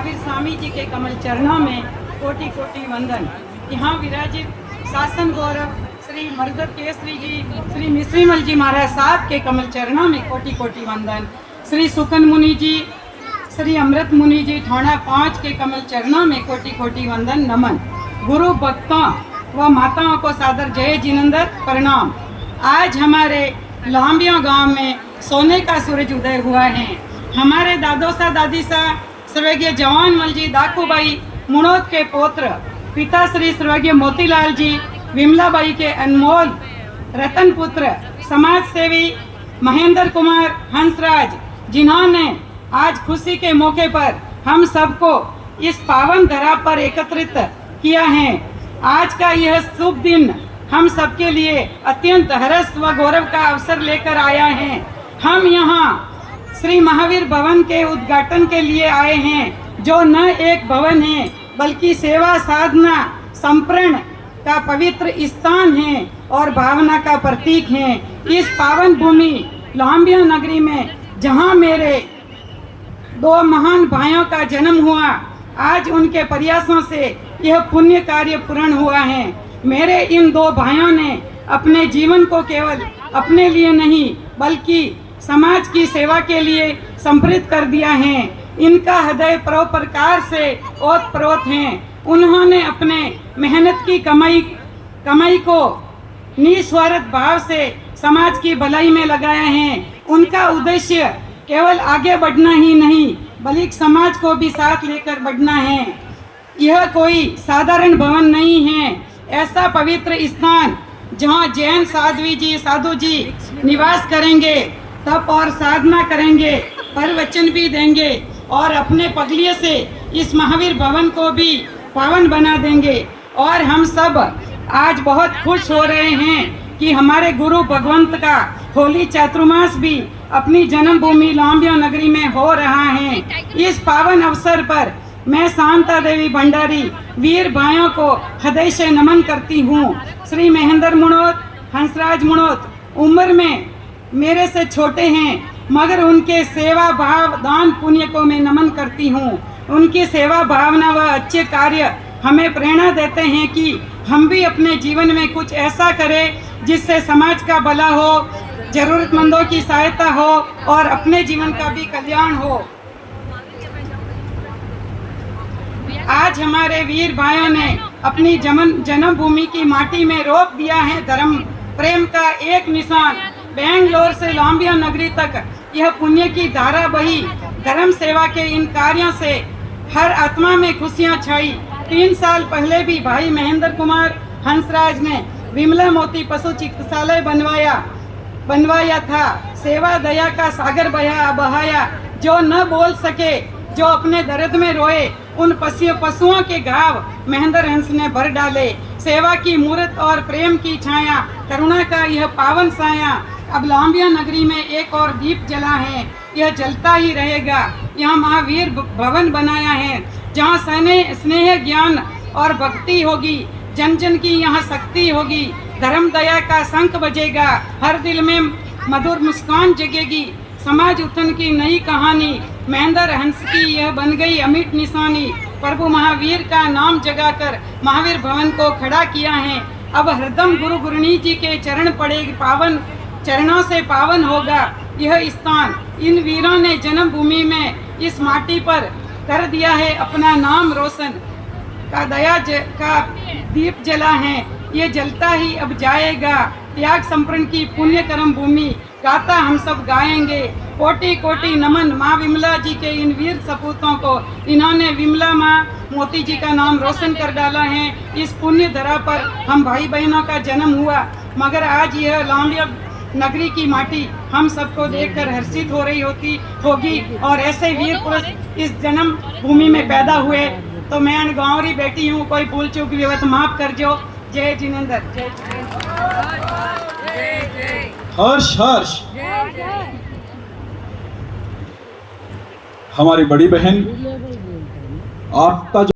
महावीर स्वामी जी के कमल चरणों में कोटि कोटि वंदन। यहाँ विराजित शासन गौरव श्री मरुधर केसरी जी, श्री मिश्रीमल जी महाराज साहब के कमल चरणों में कोटि कोटि वंदन। श्री सुकन मुनि जी, श्री अमृत मुनि जी ठोड़ा 5 के कमल चरणों में कोटि कोटि वंदन नमन। गुरु भक्तों व माताओं को सादर जय जिनेंद्र प्रणाम। आज हमारे लांबिया गांव में सोने का सूरज उदय हुआ है। हमारे दादोसा दादीसा स्वर्गीय जवान मल जी दाकूबाई मुनोद के पौत्र पिता श्री स्वर्गीय मोतीलाल जी विमलाबाई के अनमोल रतन पुत्र समाज सेवी महेंद्र कुमार हंसराज, जिन्होंने आज खुशी के मौके पर हम सबको इस पावन धरा पर एकत्रित किया है। आज का यह शुभ दिन हम सबके लिए अत्यंत हर्ष व गौरव का अवसर लेकर आया है। हम यहाँ श्री महावीर भवन के उद्घाटन के लिए आए हैं, जो न एक भवन है बल्कि सेवा साधना संप्रण का पवित्र स्थान है और भावना का प्रतीक है। इस पावन भूमि लांबिया नगरी में जहाँ मेरे 2 महान भाइयों का जन्म हुआ, आज उनके प्रयासों से यह पुण्य कार्य पूर्ण हुआ है। मेरे इन 2 भाइयों ने अपने जीवन को केवल अपने लिए नहीं बल्कि समाज की सेवा के लिए समर्पित कर दिया है। इनका हृदय परोपकार से ओतप्रोत है। उन्होंने अपने मेहनत की कमाई को निस्वार्थ भाव से समाज की भलाई में लगाया है। उनका उद्देश्य केवल आगे बढ़ना ही नहीं बल्कि समाज को भी साथ लेकर बढ़ना है। यह कोई साधारण भवन नहीं है, ऐसा पवित्र स्थान जहाँ जैन साधु जी निवास करेंगे, तप और साधना करेंगे, प्रवचन भी देंगे और अपने पगलिये से इस महावीर भवन को भी पावन बना देंगे। और हम सब आज बहुत खुश हो रहे हैं कि हमारे गुरु भगवंत का होली चातुर्मास भी अपनी जन्मभूमि लांबिया नगरी में हो रहा है। इस पावन अवसर पर मैं शांता देवी भंडारी वीर भाइयों को हृदय से नमन करती हूँ। श्री महेंद्र मुनोद, हंसराज मुनोद उम्र में मेरे से छोटे हैं, मगर उनके सेवा भाव दान पुण्य को मैं नमन करती हूँ। उनकी सेवा भावना व अच्छे कार्य हमें प्रेरणा देते हैं कि हम भी अपने जीवन में कुछ ऐसा करें जिससे समाज का भला हो, जरूरतमंदों की सहायता हो और अपने जीवन का भी कल्याण हो। आज हमारे वीर भाइयों ने अपनी जन्मभूमि की माटी में रोप दिया है धर्म प्रेम का एक निशान। बेंगलोर से लांबिया नगरी तक यह पुण्य की धारा बही। धर्म सेवा के इन कार्यों से हर आत्मा में खुशियां छाई। 3 साल पहले भी भाई महेंद्र कुमार हंसराज ने विमला मोती पशु चिकित्सालय बनवाया था। सेवा दया का सागर बहाया। जो न बोल सके, जो अपने दर्द में रोए, उन पशुओं के घाव महेंद्र हंस ने भर डाले। सेवा की मूर्त और प्रेम की छाया, करुणा का यह पावन साया। अब लांबिया नगरी में एक और दीप जला है, यह जलता ही रहेगा। यहाँ महावीर भवन बनाया है, जहाँ स्नेह ज्ञान और भक्ति होगी। जन जन की यहाँ शक्ति होगी। धर्म दया का शंख बजेगा, हर दिल में मधुर मुस्कान जगेगी। समाज उत्थान की नई कहानी महेंद्र हंस की यह बन गई अमिट निशानी। प्रभु महावीर का नाम जगाकर महावीर भवन को खड़ा किया है। अब हरदम गुरु गुरुनी जी के चरण पड़ेगी, पावन चरणों से पावन होगा यह स्थान। इन वीरों ने जन्मभूमि में इस माटी पर कर दिया है अपना नाम रोशन। का दया का दीप जला है, ये जलता ही अब जाएगा। त्याग संप्रण की पुण्य कर्म भूमि गाता हम सब गाएंगे। कोटि कोटि नमन माँ विमला जी के इन वीर सपूतों को। इन्होंने विमला माँ मोती जी का नाम रोशन कर डाला है। इस पुण्य धरा पर हम भाई बहनों का जन्म हुआ, मगर आज यह लांबिया नगरी की माटी हम सबको देखकर हर्षित हो रही होगी। और ऐसे वीर पुरुष इस जन्म भूमि में पैदा हुए, तो मैं गाँवरी बेटी हूँ, कोई भूल चूक भी हो तो माफ कर जो। जय जिनेंद्र। हर्ष हर्ष। हमारी बड़ी बहन आपका